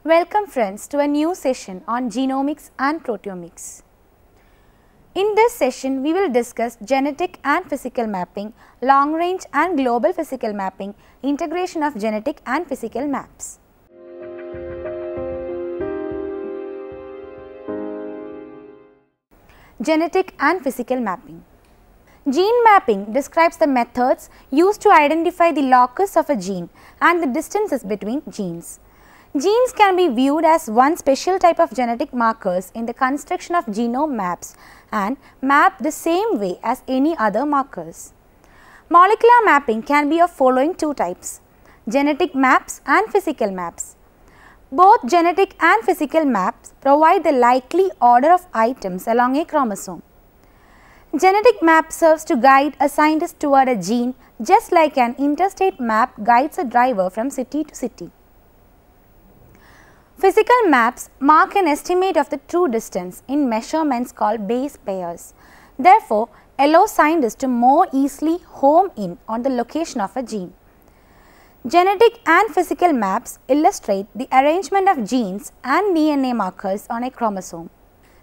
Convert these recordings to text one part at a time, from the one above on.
Welcome friends to a new session on genomics and proteomics. In this session, we will discuss genetic and physical mapping, long range and global physical mapping, integration of genetic and physical maps. Genetic and physical mapping. Gene mapping describes the methods used to identify the locus of a gene and the distances between genes. Genes can be viewed as one special type of genetic markers in the construction of genome maps and map the same way as any other markers. Molecular mapping can be of following two types: genetic maps and physical maps. Both genetic and physical maps provide the likely order of items along a chromosome. Genetic map serves to guide a scientist toward a gene, just like an interstate map guides a driver from city to city. Physical maps mark an estimate of the true distance in measurements called base pairs. Therefore, allow scientists to more easily home in on the location of a gene. Genetic and physical maps illustrate the arrangement of genes and DNA markers on a chromosome.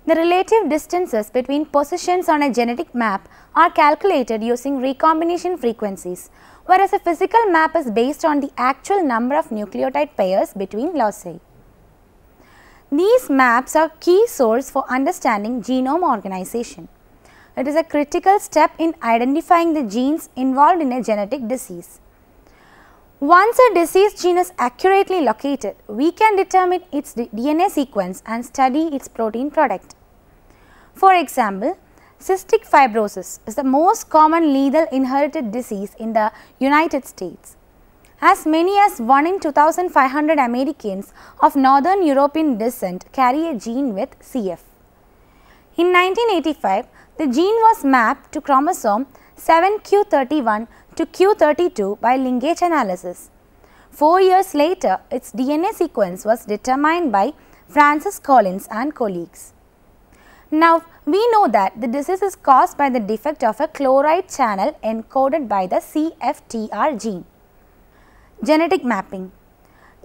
The relative distances between positions on a genetic map are calculated using recombination frequencies, whereas a physical map is based on the actual number of nucleotide pairs between loci. These maps are key source for understanding genome organization. It is a critical step in identifying the genes involved in a genetic disease. Once a disease gene is accurately located, we can determine its DNA sequence and study its protein product. For example, cystic fibrosis is the most common lethal inherited disease in the United States. As many as 1 in 2,500 Americans of Northern European descent carry a gene with CF. In 1985, the gene was mapped to chromosome 7q31 to q32 by linkage analysis. 4 years later, its DNA sequence was determined by Francis Collins and colleagues. Now, we know that the disease is caused by the defect of a chloride channel encoded by the CFTR gene. Genetic mapping.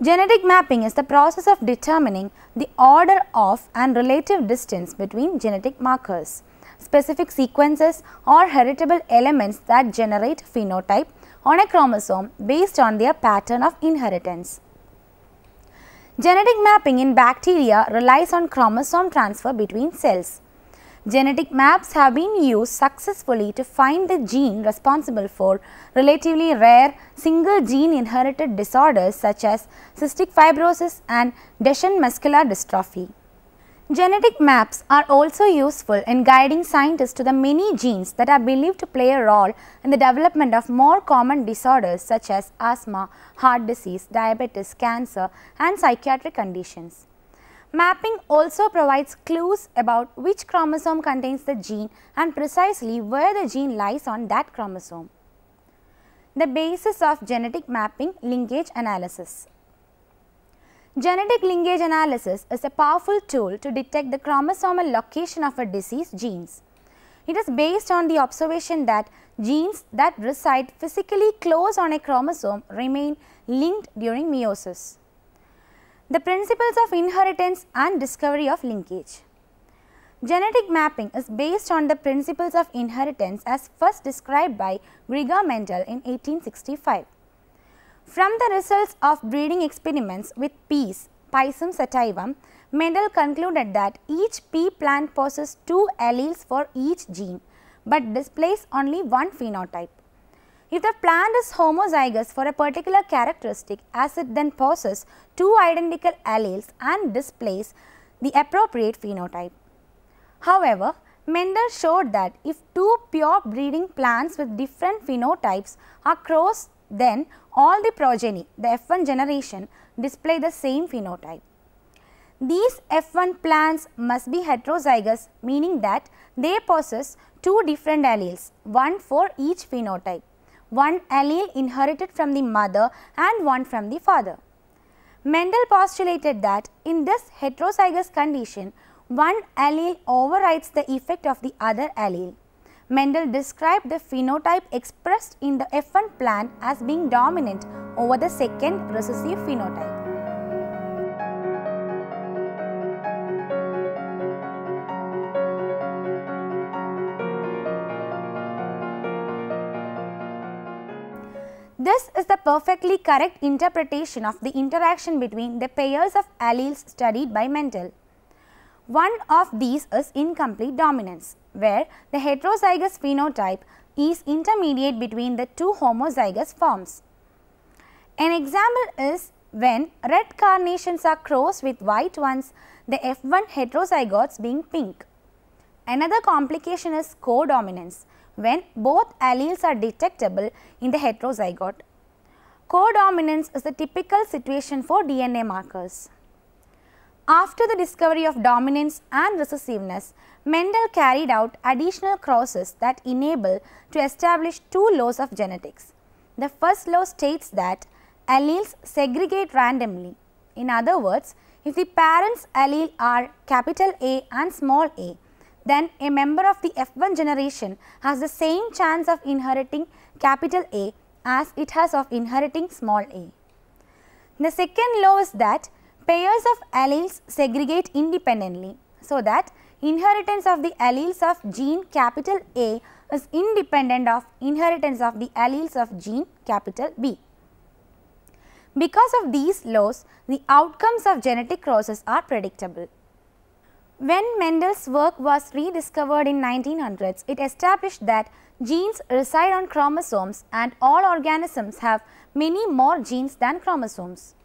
Genetic mapping is the process of determining the order of and relative distance between genetic markers, specific sequences or heritable elements that generate phenotype on a chromosome based on their pattern of inheritance. Genetic mapping in bacteria relies on chromosome transfer between cells. Genetic maps have been used successfully to find the gene responsible for relatively rare single gene inherited disorders such as cystic fibrosis and Duchenne muscular dystrophy. Genetic maps are also useful in guiding scientists to the many genes that are believed to play a role in the development of more common disorders such as asthma, heart disease, diabetes, cancer, and psychiatric conditions. Mapping also provides clues about which chromosome contains the gene and precisely where the gene lies on that chromosome. The basis of genetic mapping: linkage analysis. Genetic linkage analysis is a powerful tool to detect the chromosomal location of a diseased genes. It is based on the observation that genes that reside physically close on a chromosome remain linked during meiosis. The principles of inheritance and discovery of linkage. Genetic mapping is based on the principles of inheritance as first described by Gregor Mendel in 1865. From the results of breeding experiments with peas, Pisum sativum, Mendel concluded that each pea plant possesses 2 alleles for each gene, but displays only one phenotype. If the plant is homozygous for a particular characteristic, as it then possesses 2 identical alleles and displays the appropriate phenotype. However, Mendel showed that if 2 pure breeding plants with different phenotypes are crossed, then all the progeny, the F1 generation, display the same phenotype. These F1 plants must be heterozygous, meaning that they possess 2 different alleles, one for each phenotype. One allele inherited from the mother and one from the father. Mendel postulated that in this heterozygous condition, one allele overrides the effect of the other allele. Mendel described the phenotype expressed in the F1 plant as being dominant over the second recessive phenotype. This is the perfectly correct interpretation of the interaction between the pairs of alleles studied by Mendel. One of these is incomplete dominance, where the heterozygous phenotype is intermediate between the two homozygous forms. An example is when red carnations are crossed with white ones, the F1 heterozygotes being pink. Another complication is codominance, when both alleles are detectable in the heterozygote. Codominance is the typical situation for DNA markers. After the discovery of dominance and recessiveness, Mendel carried out additional crosses that enable to establish two laws of genetics. The first law states that alleles segregate randomly. In other words, if the parents' allele are capital A and small a, then a member of the F1 generation has the same chance of inheriting capital A as it has of inheriting small a. The second law is that pairs of alleles segregate independently, so that inheritance of the alleles of gene capital A is independent of inheritance of the alleles of gene capital B. Because of these laws, the outcomes of genetic crosses are predictable. When Mendel's work was rediscovered in 1900s, it established that genes reside on chromosomes and all organisms have many more genes than chromosomes.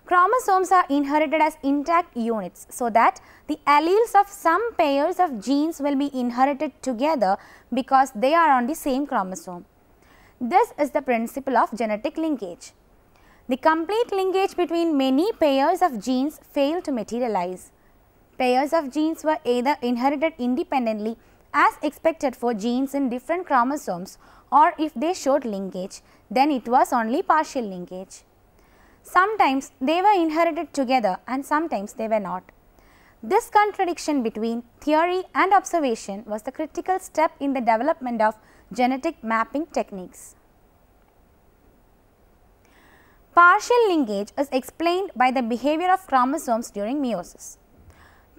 Chromosomes are inherited as intact units, so that the alleles of some pairs of genes will be inherited together because they are on the same chromosome. This is the principle of genetic linkage. The complete linkage between many pairs of genes failed to materialize. Pairs of genes were either inherited independently as expected for genes in different chromosomes, or if they showed linkage, then it was only partial linkage. Sometimes they were inherited together and sometimes they were not. This contradiction between theory and observation was the critical step in the development of genetic mapping techniques. Partial linkage is explained by the behavior of chromosomes during meiosis.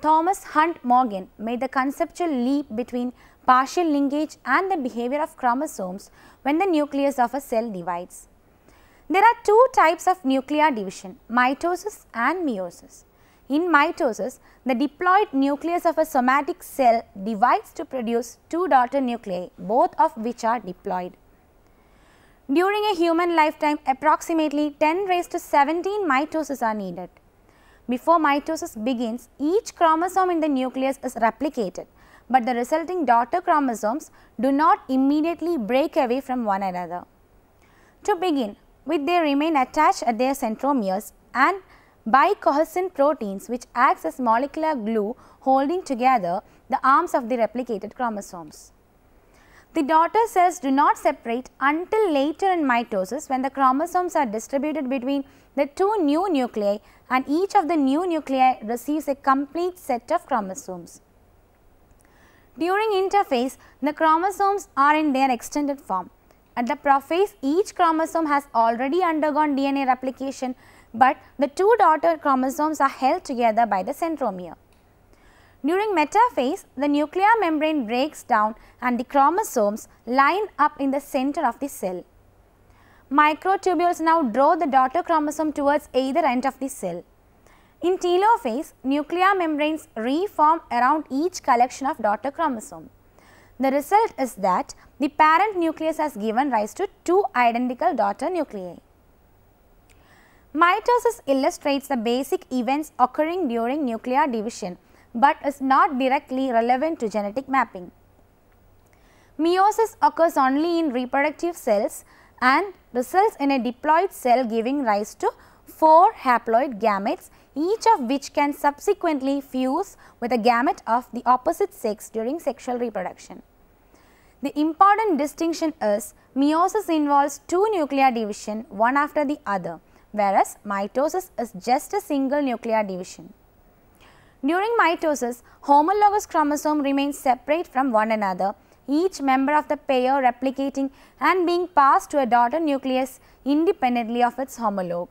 Thomas Hunt Morgan made the conceptual leap between partial linkage and the behavior of chromosomes when the nucleus of a cell divides. There are two types of nuclear division, mitosis and meiosis. In mitosis, the diploid nucleus of a somatic cell divides to produce two daughter nuclei, both of which are diploid. During a human lifetime, approximately 10⁻17 mitoses are needed. Before mitosis begins, each chromosome in the nucleus is replicated, but the resulting daughter chromosomes do not immediately break away from one another. To begin with, they remain attached at their centromeres and by cohesin proteins which acts as molecular glue holding together the arms of the replicated chromosomes. The daughter cells do not separate until later in mitosis, when the chromosomes are distributed between the two new nuclei and each of the new nuclei receives a complete set of chromosomes. During interphase, the chromosomes are in their extended form. At the prophase, each chromosome has already undergone DNA replication, but the two daughter chromosomes are held together by the centromere. During metaphase, the nuclear membrane breaks down and the chromosomes line up in the center of the cell. Microtubules now draw the daughter chromosome towards either end of the cell. In telophase, nuclear membranes reform around each collection of daughter chromosome. The result is that the parent nucleus has given rise to two identical daughter nuclei. Mitosis illustrates the basic events occurring during nuclear division, but is not directly relevant to genetic mapping. Meiosis occurs only in reproductive cells and results in a diploid cell giving rise to 4 haploid gametes, each of which can subsequently fuse with a gamete of the opposite sex during sexual reproduction. The important distinction is meiosis involves two nuclear division, one after the other, whereas mitosis is just a single nuclear division. During mitosis, homologous chromosomes remain separate from one another, each member of the pair replicating and being passed to a daughter nucleus independently of its homologue.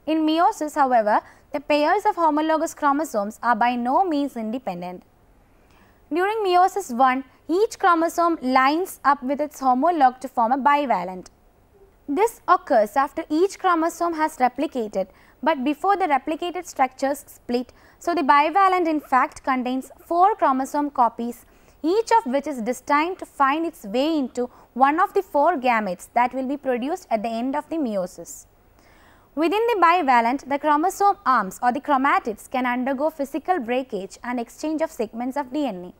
In meiosis, however, the pairs of homologous chromosomes are by no means independent. During meiosis 1, each chromosome lines up with its homologue to form a bivalent. This occurs after each chromosome has replicated, but before the replicated structures split, so the bivalent in fact contains 4 chromosome copies, each of which is destined to find its way into one of the 4 gametes that will be produced at the end of the meiosis. Within the bivalent, the chromosome arms or the chromatids can undergo physical breakage and exchange of segments of DNA.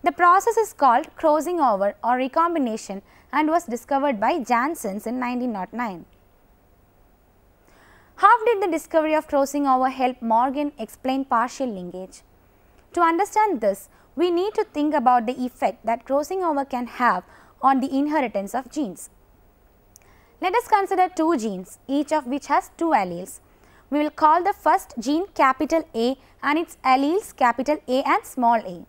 The process is called crossing over or recombination and was discovered by Janssens in 1909. How did the discovery of crossing over help Morgan explain partial linkage? To understand this, we need to think about the effect that crossing over can have on the inheritance of genes. Let us consider 2 genes, each of which has 2 alleles. We will call the first gene capital A and its alleles capital A and small a,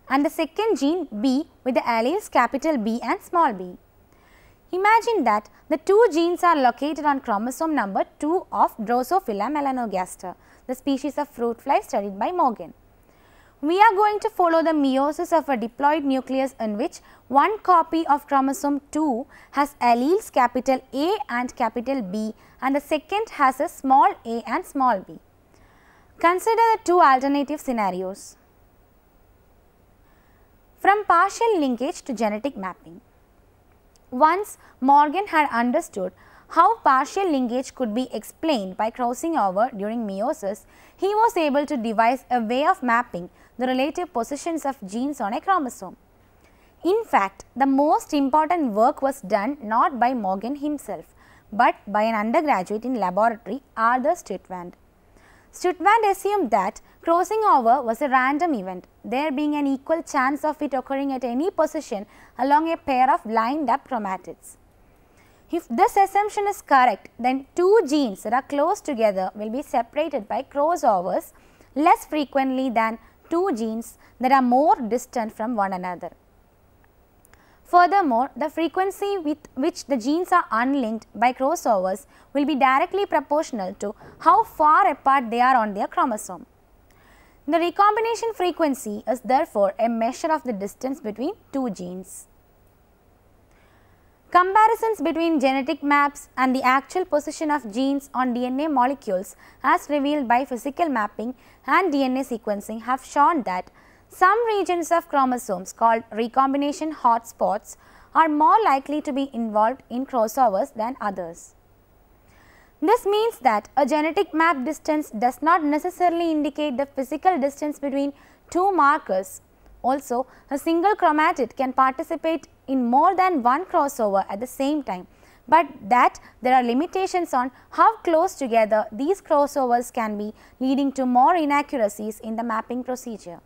and the second gene B with the alleles capital B and small b. Imagine that the 2 genes are located on chromosome number 2 of Drosophila melanogaster, the species of fruit fly studied by Morgan. We are going to follow the meiosis of a diploid nucleus in which one copy of chromosome 2 has alleles capital A and capital B and the second has a small a and small b. Consider the 2 alternative scenarios. From partial linkage to genetic mapping. Once Morgan had understood how partial linkage could be explained by crossing over during meiosis, he was able to devise a way of mapping the relative positions of genes on a chromosome. In fact, the most important work was done not by Morgan himself, but by an undergraduate in laboratory, Arthur Sturtevant. Sturtevant assumed that crossing over was a random event, there being an equal chance of it occurring at any position along a pair of lined up chromatids. If this assumption is correct, then 2 genes that are close together will be separated by crossovers less frequently than 2 genes that are more distant from one another. Furthermore, the frequency with which the genes are unlinked by crossovers will be directly proportional to how far apart they are on their chromosome. The recombination frequency is therefore a measure of the distance between 2 genes. Comparisons between genetic maps and the actual position of genes on DNA molecules as revealed by physical mapping and DNA sequencing have shown that some regions of chromosomes called recombination hotspots are more likely to be involved in crossovers than others. This means that a genetic map distance does not necessarily indicate the physical distance between 2 markers. Also, a single chromatid can participate in more than one crossover at the same time, but that there are limitations on how close together these crossovers can be, leading to more inaccuracies in the mapping procedure.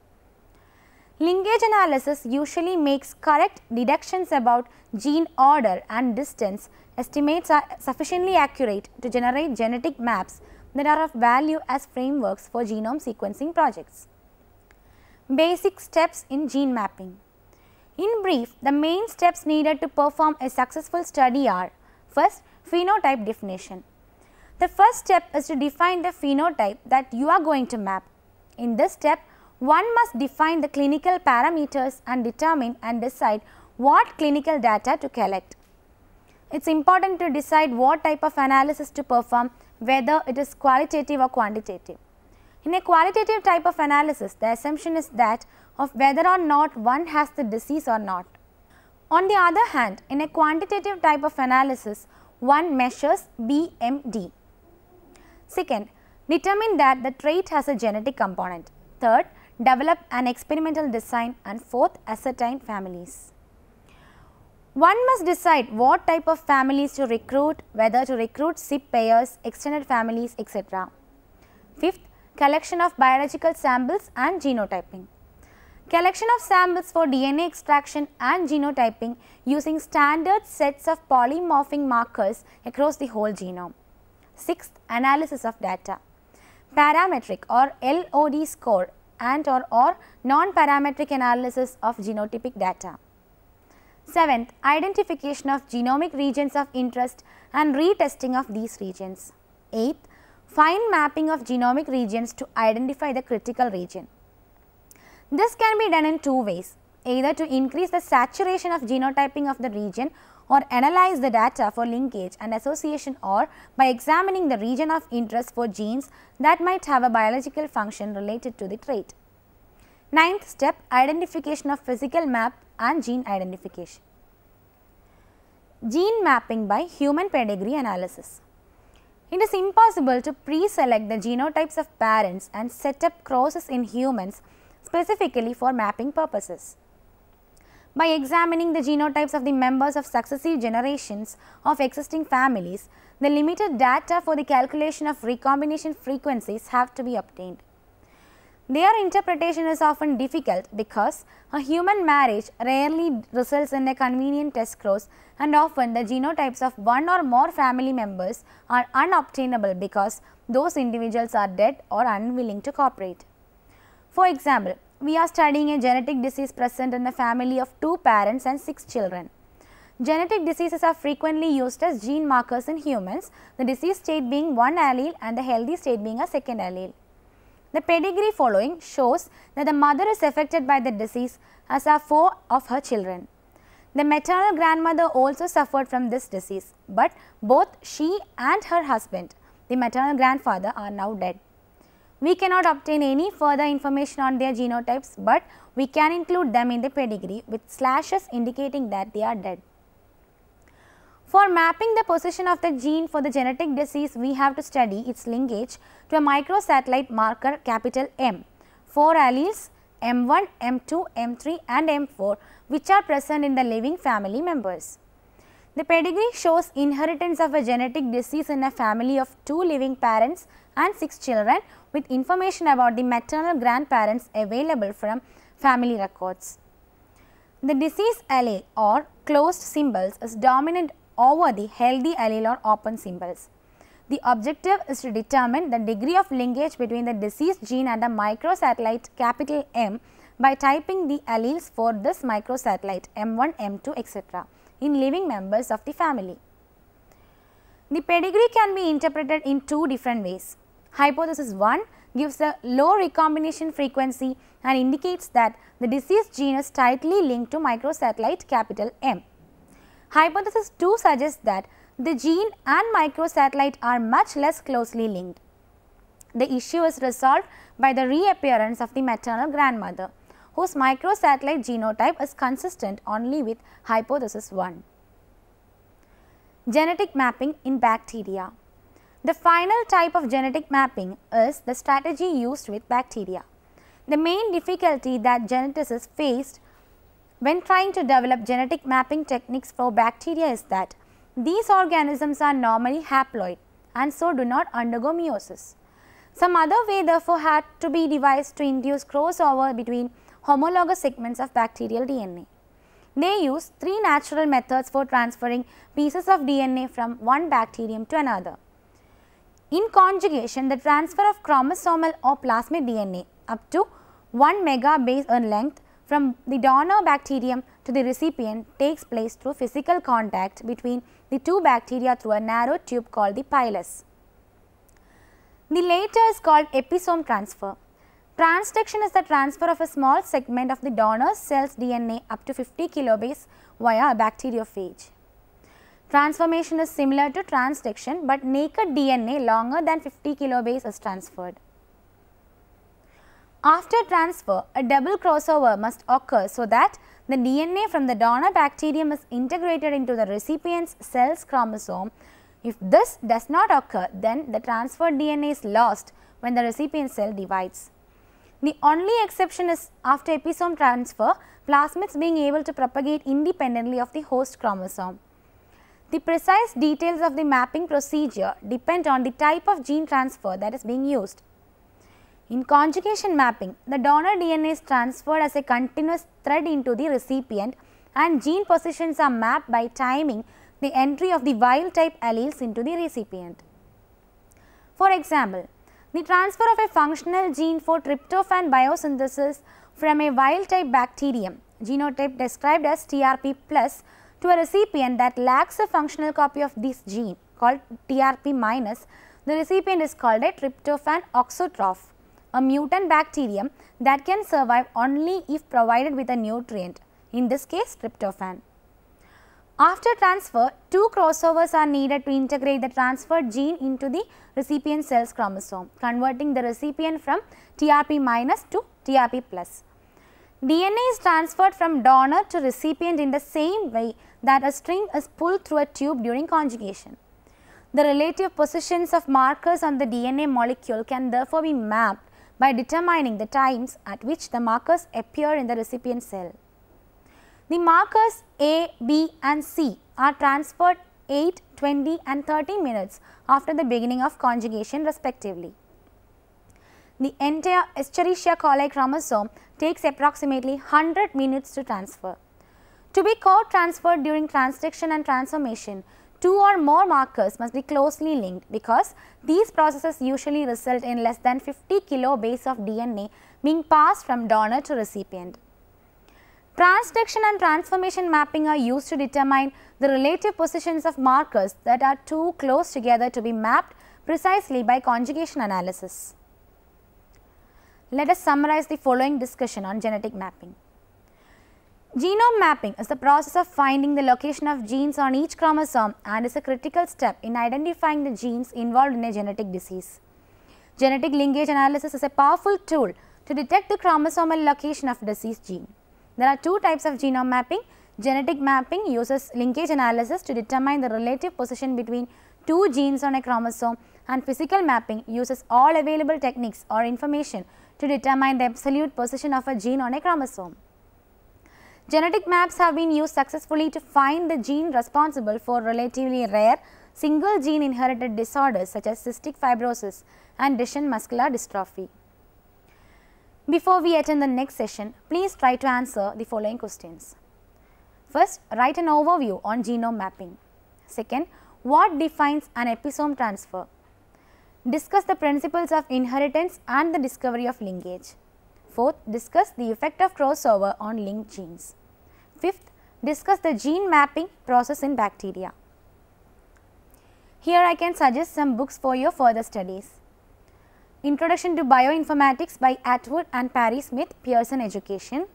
Linkage analysis usually makes correct deductions about gene order and distance. Estimates are sufficiently accurate to generate genetic maps that are of value as frameworks for genome sequencing projects. Basic steps in gene mapping. In brief, the main steps needed to perform a successful study are: first, phenotype definition. The first step is to define the phenotype that you are going to map. In this step, one must define the clinical parameters and determine and decide what clinical data to collect. It is important to decide what type of analysis to perform, whether it is qualitative or quantitative. In a qualitative type of analysis, the assumption is that of whether or not one has the disease or not. On the other hand, in a quantitative type of analysis, one measures BMD. Second, determine that the trait has a genetic component. Third, develop an experimental design, and fourth, ascertain families. One must decide what type of families to recruit, whether to recruit SIP pairs, extended families, etc. Fifth, collection of biological samples and genotyping. Collection of samples for DNA extraction and genotyping using standard sets of polymorphic markers across the whole genome. Sixth, analysis of data. Parametric or LOD score and or non-parametric analysis of genotypic data. Seventh, identification of genomic regions of interest and retesting of these regions. Eighth, fine mapping of genomic regions to identify the critical region. This can be done in 2 ways, either to increase the saturation of genotyping of the region or analyze the data for linkage and association, or by examining the region of interest for genes that might have a biological function related to the trait. Ninth step, identification of physical map and gene identification. Gene mapping by human pedigree analysis. It is impossible to pre-select the genotypes of parents and set up crosses in humans specifically for mapping purposes. By examining the genotypes of the members of successive generations of existing families, the limited data for the calculation of recombination frequencies have to be obtained. Their interpretation is often difficult because a human marriage rarely results in a convenient test cross, and often the genotypes of one or more family members are unobtainable because those individuals are dead or unwilling to cooperate. For example, we are studying a genetic disease present in a family of 2 parents and 6 children. Genetic diseases are frequently used as gene markers in humans, the disease state being one allele and the healthy state being a second allele. The pedigree following shows that the mother is affected by the disease, as are 4 of her children. The maternal grandmother also suffered from this disease, but both she and her husband, the maternal grandfather, are now dead. We cannot obtain any further information on their genotypes, but we can include them in the pedigree with slashes indicating that they are dead. For mapping the position of the gene for the genetic disease, we have to study its linkage to a microsatellite marker capital M, 4 alleles M1, M2, M3 and M4 which are present in the living family members. The pedigree shows inheritance of a genetic disease in a family of 2 living parents and 6 children with information about the maternal grandparents available from family records. The disease allele or closed symbols is dominant over the healthy allele or open symbols. The objective is to determine the degree of linkage between the diseased gene and a microsatellite capital M by typing the alleles for this microsatellite M1, M2, etc. in living members of the family. The pedigree can be interpreted in 2 different ways. Hypothesis 1 gives a low recombination frequency and indicates that the diseased gene is tightly linked to microsatellite capital M. Hypothesis 2 suggests that the gene and microsatellite are much less closely linked. The issue is resolved by the reappearance of the maternal grandmother, whose microsatellite genotype is consistent only with hypothesis 1. Genetic mapping in bacteria. The final type of genetic mapping is the strategy used with bacteria. The main difficulty that geneticists faced when trying to develop genetic mapping techniques for bacteria is that these organisms are normally haploid and so do not undergo meiosis. Some other way therefore had to be devised to induce crossover between homologous segments of bacterial DNA. They use 3 natural methods for transferring pieces of DNA from one bacterium to another. In conjugation, the transfer of chromosomal or plasmid DNA up to 1 megabase in length from the donor bacterium to the recipient takes place through physical contact between the 2 bacteria through a narrow tube called the pilus. The later is called episome transfer. Transduction is the transfer of a small segment of the donor cell's DNA up to 50 kilobase via a bacteriophage. Transformation is similar to transduction, but naked DNA longer than 50 kilobase is transferred. After transfer, a double crossover must occur so that the DNA from the donor bacterium is integrated into the recipient's cell's chromosome. If this does not occur, then the transferred DNA is lost when the recipient cell divides. The only exception is after episome transfer, plasmids being able to propagate independently of the host chromosome. The precise details of the mapping procedure depend on the type of gene transfer that is being used. In conjugation mapping, the donor DNA is transferred as a continuous thread into the recipient and gene positions are mapped by timing the entry of the wild type alleles into the recipient. For example, the transfer of a functional gene for tryptophan biosynthesis from a wild type bacterium, genotype described as TRP plus, to a recipient that lacks a functional copy of this gene called TRP minus, the recipient is called a tryptophan auxotroph, a mutant bacterium that can survive only if provided with a nutrient, in this case tryptophan. After transfer, two crossovers are needed to integrate the transferred gene into the recipient cell's chromosome, converting the recipient from TRP minus to TRP plus. DNA is transferred from donor to recipient in the same way that a string is pulled through a tube during conjugation. The relative positions of markers on the DNA molecule can therefore be mapped by determining the times at which the markers appear in the recipient cell. The markers A, B and C are transferred 8, 20 and 30 minutes after the beginning of conjugation respectively. The entire Escherichia coli chromosome takes approximately 100 minutes to transfer. To be co-transferred during transduction and transformation, two or more markers must be closely linked because these processes usually result in less than 50 kilobase of DNA being passed from donor to recipient. Transduction and transformation mapping are used to determine the relative positions of markers that are too close together to be mapped precisely by conjugation analysis. Let us summarize the following discussion on genetic mapping. Genome mapping is the process of finding the location of genes on each chromosome and is a critical step in identifying the genes involved in a genetic disease. Genetic linkage analysis is a powerful tool to detect the chromosomal location of diseased gene. There are two types of genome mapping. Genetic mapping uses linkage analysis to determine the relative position between two genes on a chromosome, and physical mapping uses all available techniques or information to determine the absolute position of a gene on a chromosome. Genetic maps have been used successfully to find the gene responsible for relatively rare single gene inherited disorders such as cystic fibrosis and Duchenne muscular dystrophy. Before we attend the next session, please try to answer the following questions. First, write an overview on genome mapping. Second, what defines an episome transfer? Discuss the principles of inheritance and the discovery of linkage. Fourth, discuss the effect of crossover on linked genes. Fifth, discuss the gene mapping process in bacteria. Here I can suggest some books for your further studies. Introduction to Bioinformatics by Atwood and Parry Smith, Pearson Education.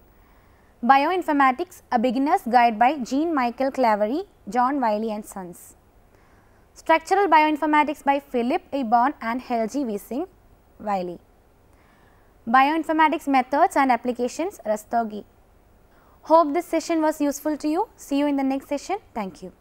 Bioinformatics, a beginner's guide by Jean Michael Claverie, John Wiley and Sons. Structural Bioinformatics by Philip A. Bourne and Helgi Wiesing, Wiley. Bioinformatics Methods and Applications, Rastogi. Hope this session was useful to you. See you in the next session. Thank you.